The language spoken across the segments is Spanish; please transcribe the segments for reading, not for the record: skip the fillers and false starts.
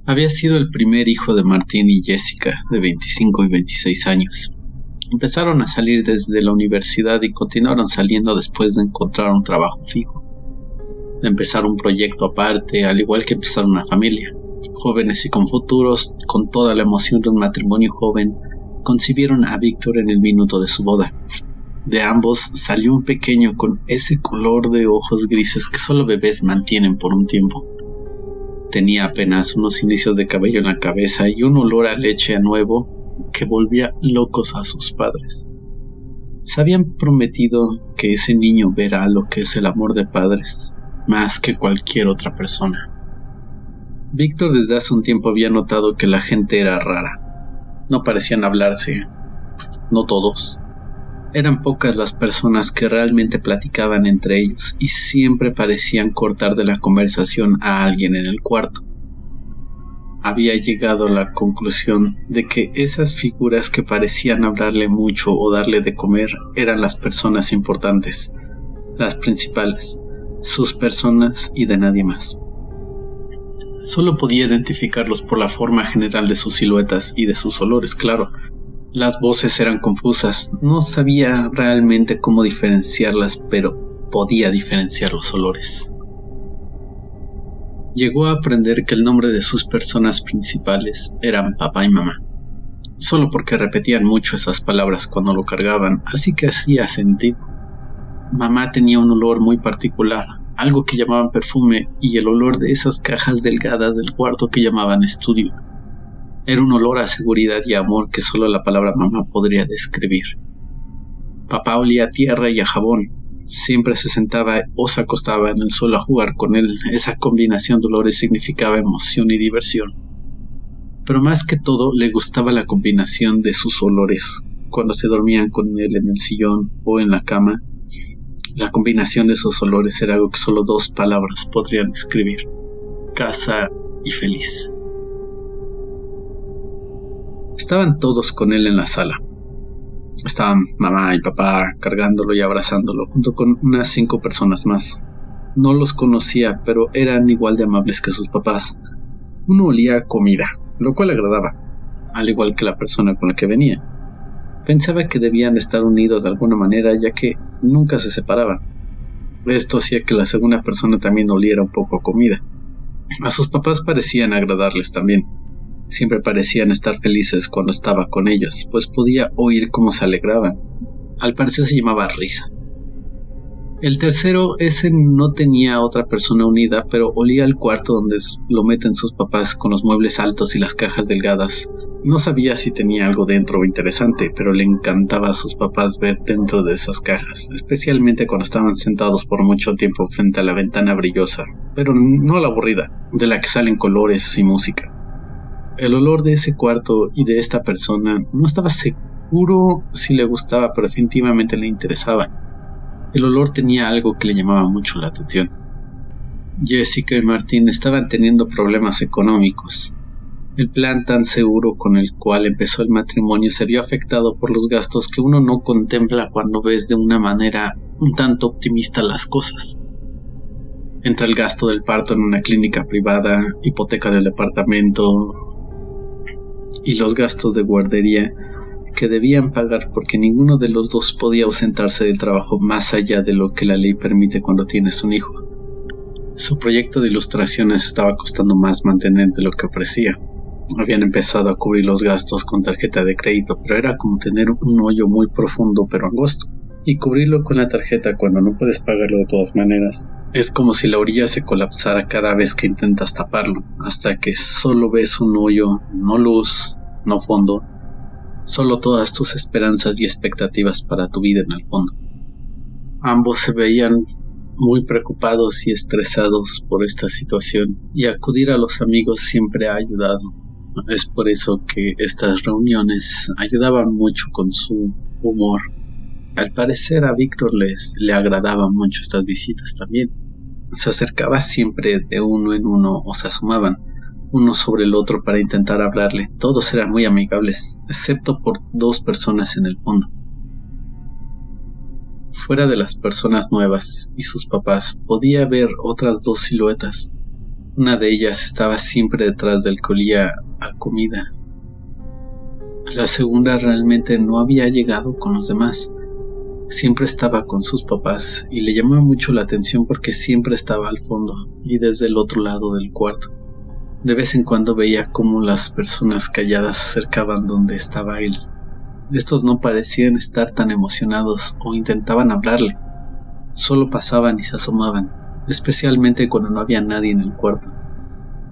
Había sido el primer hijo de Martín y Jessica, de 25 y 26 años. Empezaron a salir desde la universidad y continuaron saliendo después de encontrar un trabajo fijo, de empezar un proyecto aparte, al igual que empezar una familia. Jóvenes y con futuros, con toda la emoción de un matrimonio joven, concibieron a Víctor en el minuto de su boda. De ambos salió un pequeño con ese color de ojos grises que solo bebés mantienen por un tiempo. Tenía apenas unos indicios de cabello en la cabeza y un olor a leche a nuevo que volvía locos a sus padres. Se habían prometido que ese niño verá lo que es el amor de padres, más que cualquier otra persona. Víctor desde hace un tiempo había notado que la gente era rara. No parecían hablarse, no todos. Eran pocas las personas que realmente platicaban entre ellos y siempre parecían cortar de la conversación a alguien en el cuarto. Había llegado a la conclusión de que esas figuras que parecían hablarle mucho o darle de comer eran las personas importantes, las principales, sus personas y de nadie más. Solo podía identificarlos por la forma general de sus siluetas y de sus olores, claro. Las voces eran confusas, no sabía realmente cómo diferenciarlas, pero podía diferenciar los olores. Llegó a aprender que el nombre de sus personas principales eran papá y mamá, solo porque repetían mucho esas palabras cuando lo cargaban, así que hacía sentido. Mamá tenía un olor muy particular, algo que llamaban perfume, y el olor de esas cajas delgadas del cuarto que llamaban estudio. Era un olor a seguridad y amor que solo la palabra mamá podría describir. Papá olía a tierra y a jabón. Siempre se sentaba o se acostaba en el suelo a jugar con él. Esa combinación de olores significaba emoción y diversión. Pero más que todo le gustaba la combinación de sus olores. Cuando se dormían con él en el sillón o en la cama, la combinación de esos olores era algo que solo dos palabras podrían describir: casa y feliz. Estaban todos con él en la sala. Estaban mamá y papá cargándolo y abrazándolo, junto con unas 5 personas más. No los conocía, pero eran igual de amables que sus papás. Uno olía a comida, lo cual agradaba, al igual que la persona con la que venía. Pensaba que debían estar unidos de alguna manera, ya que nunca se separaban. Esto hacía que la segunda persona también oliera un poco a comida. A sus papás parecían agradarles también. Siempre parecían estar felices cuando estaba con ellos, pues podía oír cómo se alegraban. Al parecer se llamaba Risa. El tercero, ese no tenía otra persona unida, pero olía al cuarto donde lo meten sus papás con los muebles altos y las cajas delgadas. No sabía si tenía algo dentro interesante, pero le encantaba a sus papás ver dentro de esas cajas, especialmente cuando estaban sentados por mucho tiempo frente a la ventana brillosa, pero no la aburrida, de la que salen colores y música. El olor de ese cuarto y de esta persona no estaba seguro si le gustaba, pero definitivamente le interesaba. El olor tenía algo que le llamaba mucho la atención. Jessica y Martín estaban teniendo problemas económicos. El plan tan seguro con el cual empezó el matrimonio se vio afectado por los gastos que uno no contempla cuando ves de una manera un tanto optimista las cosas. Entre el gasto del parto en una clínica privada, hipoteca del departamento y los gastos de guardería que debían pagar porque ninguno de los dos podía ausentarse del trabajo más allá de lo que la ley permite cuando tienes un hijo. Su proyecto de ilustraciones estaba costando más mantener de lo que ofrecía. Habían empezado a cubrir los gastos con tarjeta de crédito, pero era como tener un hoyo muy profundo pero angosto. Y cubrirlo con la tarjeta cuando no puedes pagarlo de todas maneras es como si la orilla se colapsara cada vez que intentas taparlo, hasta que solo ves un hoyo, no luz, no fondo, solo todas tus esperanzas y expectativas para tu vida en el fondo. Ambos se veían muy preocupados y estresados por esta situación, y acudir a los amigos siempre ha ayudado. Es por eso que estas reuniones ayudaban mucho con su humor. Al parecer a Víctor le agradaban mucho estas visitas también. Se acercaba siempre de uno en uno o se asomaban uno sobre el otro para intentar hablarle. Todos eran muy amigables, excepto por 2 personas en el fondo. Fuera de las personas nuevas y sus papás, podía ver otras 2 siluetas. Una de ellas estaba siempre detrás del que olía a comida. La segunda realmente no había llegado con los demás. Siempre estaba con sus papás y le llamaba mucho la atención porque siempre estaba al fondo y desde el otro lado del cuarto. De vez en cuando veía cómo las personas calladas se acercaban donde estaba él. Estos no parecían estar tan emocionados o intentaban hablarle. Solo pasaban y se asomaban, especialmente cuando no había nadie en el cuarto.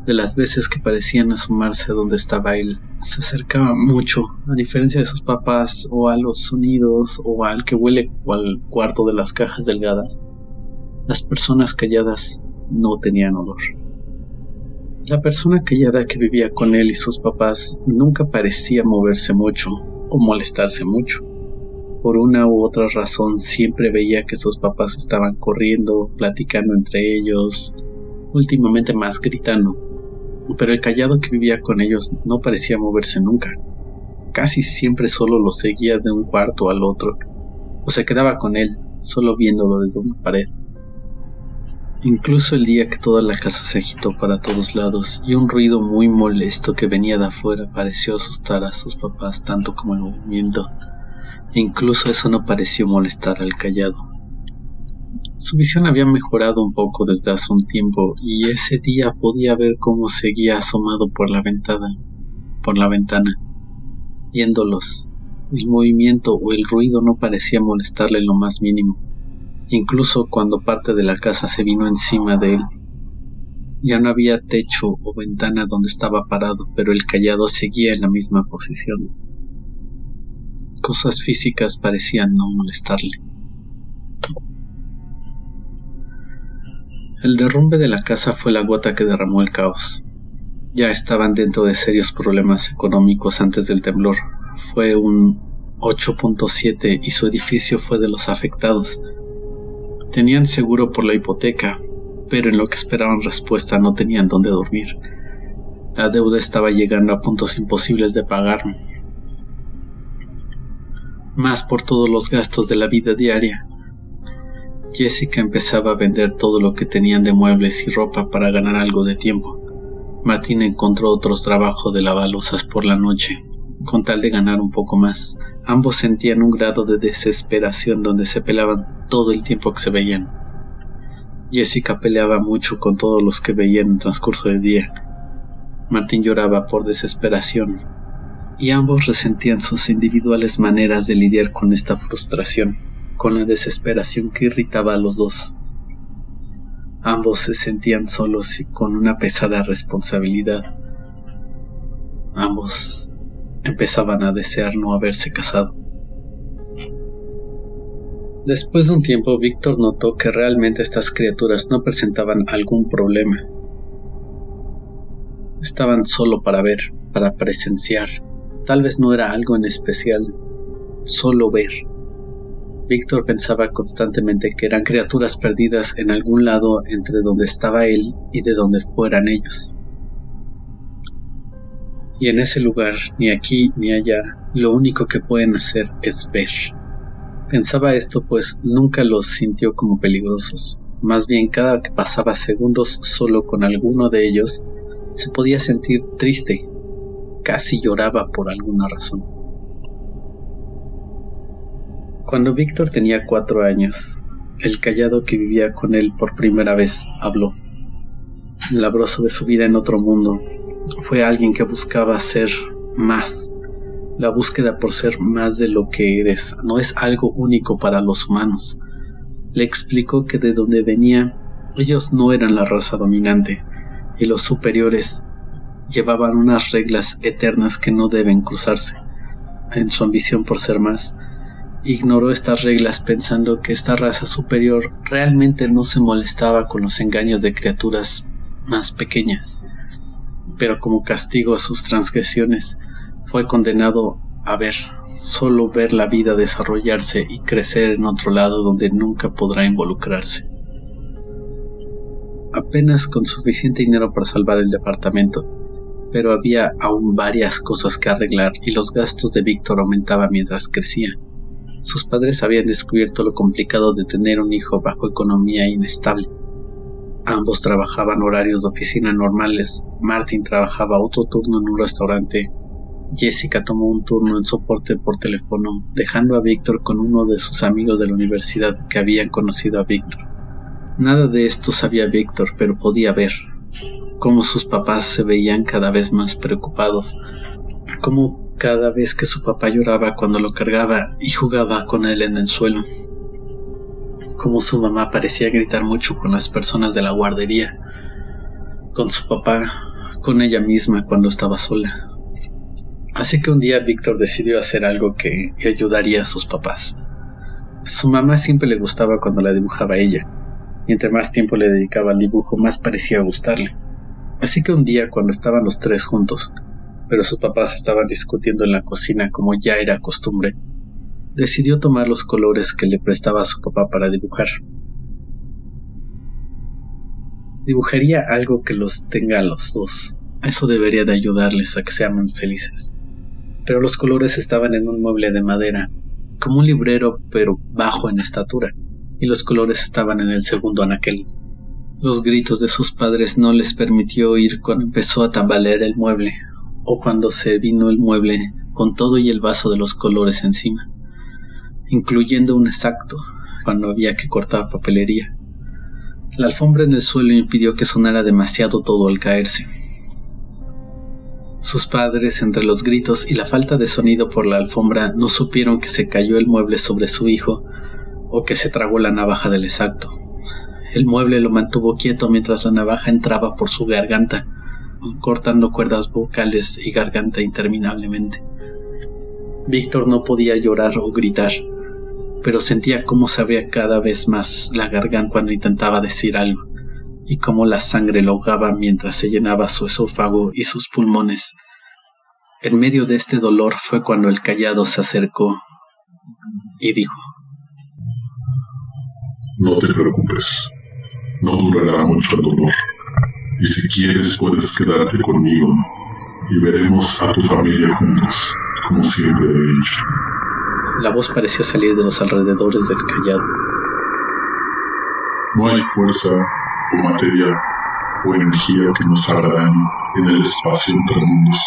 De las veces que parecían asomarse a donde estaba él, se acercaba mucho, a diferencia de sus papás, o a los sonidos, o al que huele o al cuarto de las cajas delgadas. Las personas calladas no tenían olor. La persona callada que vivía con él y sus papás nunca parecía moverse mucho o molestarse mucho. Por una u otra razón siempre veía que sus papás estaban corriendo, platicando entre ellos, últimamente más gritando. Pero el callado que vivía con ellos no parecía moverse nunca. Casi siempre solo lo seguía de un cuarto al otro, o se quedaba con él, solo viéndolo desde una pared. Incluso el día que toda la casa se agitó para todos lados y un ruido muy molesto que venía de afuera pareció asustar a sus papás tanto como el movimiento. E incluso eso no pareció molestar al callado. Su visión había mejorado un poco desde hace un tiempo y ese día podía ver cómo seguía asomado por la ventana, viéndolos. El movimiento o el ruido no parecía molestarle en lo más mínimo, incluso cuando parte de la casa se vino encima de él. Ya no había techo o ventana donde estaba parado, pero el callado seguía en la misma posición. Cosas físicas parecían no molestarle. El derrumbe de la casa fue la gota que derramó el caos. Ya estaban dentro de serios problemas económicos antes del temblor. Fue un 8.7 y su edificio fue de los afectados. Tenían seguro por la hipoteca, pero en lo que esperaban respuesta no tenían dónde dormir. La deuda estaba llegando a puntos imposibles de pagar, más por todos los gastos de la vida diaria. Jessica empezaba a vender todo lo que tenían de muebles y ropa para ganar algo de tiempo. Martín encontró otros trabajos de lavalosas por la noche, con tal de ganar un poco más. Ambos sentían un grado de desesperación donde se peleaban todo el tiempo que se veían. Jessica peleaba mucho con todos los que veía en el transcurso del día. Martín lloraba por desesperación, y ambos resentían sus individuales maneras de lidiar con esta frustración, con la desesperación que irritaba a los dos. Ambos se sentían solos y con una pesada responsabilidad. Ambos empezaban a desear no haberse casado. Después de un tiempo, Víctor notó que realmente estas criaturas no presentaban algún problema. Estaban solo para ver, para presenciar. Tal vez no era algo en especial, solo ver. Víctor pensaba constantemente que eran criaturas perdidas en algún lado entre donde estaba él y de donde fueran ellos. Y en ese lugar, ni aquí ni allá, lo único que pueden hacer es ver. Pensaba esto pues nunca los sintió como peligrosos. Más bien cada que pasaba segundos solo con alguno de ellos, se podía sentir triste. Casi lloraba por alguna razón. Cuando Víctor tenía 4 años, el callado que vivía con él por primera vez habló. Le habló sobre su vida en otro mundo. Fue alguien que buscaba ser más. La búsqueda por ser más de lo que eres no es algo único para los humanos. Le explicó que de donde venía, ellos no eran la raza dominante, y los superiores llevaban unas reglas eternas que no deben cruzarse. En su ambición por ser más, ignoró estas reglas pensando que esta raza superior realmente no se molestaba con los engaños de criaturas más pequeñas. Pero como castigo a sus transgresiones, fue condenado a solo ver la vida desarrollarse y crecer en otro lado donde nunca podrá involucrarse. Apenas con suficiente dinero para salvar el departamento, pero había aún varias cosas que arreglar y los gastos de Víctor aumentaban mientras crecía. Sus padres habían descubierto lo complicado de tener un hijo bajo economía inestable. Ambos trabajaban horarios de oficina normales. Martin trabajaba otro turno en un restaurante. Jessica tomó un turno en soporte por teléfono, dejando a Víctor con uno de sus amigos de la universidad que habían conocido a Víctor. Nada de esto sabía Víctor, pero podía ver cómo sus papás se veían cada vez más preocupados, cómo cada vez que su papá lloraba cuando lo cargaba y jugaba con él en el suelo, cómo su mamá parecía gritar mucho con las personas de la guardería, con su papá, con ella misma cuando estaba sola. Así que un día Víctor decidió hacer algo que ayudaría a sus papás. Su mamá siempre le gustaba cuando la dibujaba ella, y entre más tiempo le dedicaba al dibujo, más parecía gustarle. Así que un día, cuando estaban los tres juntos, pero sus papás estaban discutiendo en la cocina como ya era costumbre, decidió tomar los colores que le prestaba a su papá para dibujar. Dibujaría algo que los tenga a los dos. Eso debería de ayudarles a que sean más felices. Pero los colores estaban en un mueble de madera, como un librero pero bajo en estatura, y los colores estaban en el segundo anaquel. Los gritos de sus padres no les permitió oír cuando empezó a tambalear el mueble, o cuando se vino el mueble con todo y el vaso de los colores encima, incluyendo un exacto cuando había que cortar papelería. La alfombra en el suelo impidió que sonara demasiado todo al caerse. Sus padres, entre los gritos y la falta de sonido por la alfombra, no supieron que se cayó el mueble sobre su hijo o que se tragó la navaja del exacto. El mueble lo mantuvo quieto mientras la navaja entraba por su garganta, cortando cuerdas vocales y garganta interminablemente. Víctor no podía llorar o gritar, pero sentía cómo se abría cada vez más la garganta cuando intentaba decir algo, y cómo la sangre lo ahogaba mientras se llenaba su esófago y sus pulmones. En medio de este dolor fue cuando el Callado se acercó y dijo: No te preocupes, no durará mucho el dolor, y si quieres puedes quedarte conmigo, y veremos a tu familia juntos, como siempre he dicho. La voz parecía salir de los alrededores del Callado. No hay fuerza o materia o energía que nos haga daño en el espacio entre mundos.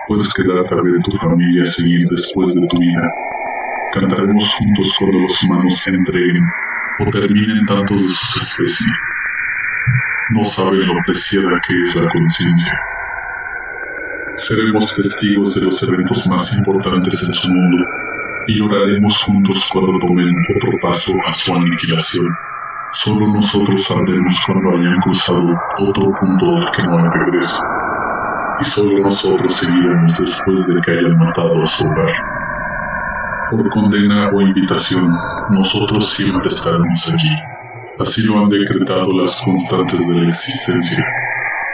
Puedes quedarte a ver a tu familia seguir después de tu vida. Cantaremos juntos cuando los humanos se entreguen o terminen tantos de sus especies. No saben lo preciada que es la conciencia. Seremos testigos de los eventos más importantes en su mundo y lloraremos juntos cuando tomen otro paso a su aniquilación. Solo nosotros sabremos cuando hayan cruzado otro punto del que no hay regreso. Y solo nosotros seguiremos después de que hayan matado a su hogar. Por condena o invitación, nosotros siempre estaremos allí. Así lo han decretado las constantes de la existencia.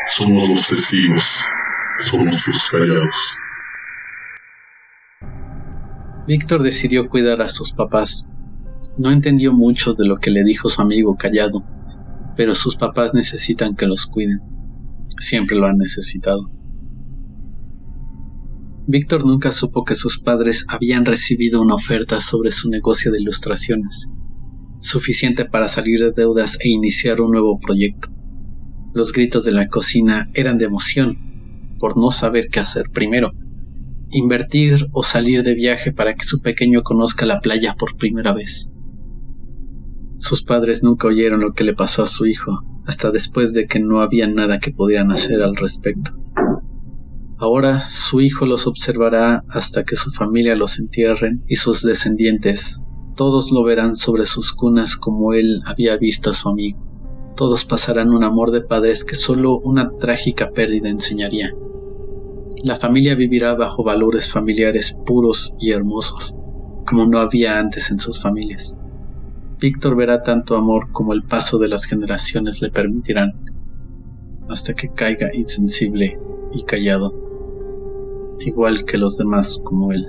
Somos los testigos, somos los callados. Víctor decidió cuidar a sus papás. No entendió mucho de lo que le dijo su amigo Callado, pero sus papás necesitan que los cuiden. Siempre lo han necesitado. Víctor nunca supo que sus padres habían recibido una oferta sobre su negocio de ilustraciones, suficiente para salir de deudas e iniciar un nuevo proyecto. Los gritos de la cocina eran de emoción, por no saber qué hacer primero: invertir o salir de viaje para que su pequeño conozca la playa por primera vez. Sus padres nunca oyeron lo que le pasó a su hijo, hasta después de que no había nada que pudieran hacer al respecto. Ahora su hijo los observará hasta que su familia los entierren y sus descendientes. Todos lo verán sobre sus cunas como él había visto a su amigo. Todos pasarán un amor de padres que solo una trágica pérdida enseñaría. La familia vivirá bajo valores familiares puros y hermosos, como no había antes en sus familias. Víctor verá tanto amor como el paso de las generaciones le permitirán, hasta que caiga insensible y callado, igual que los demás como él.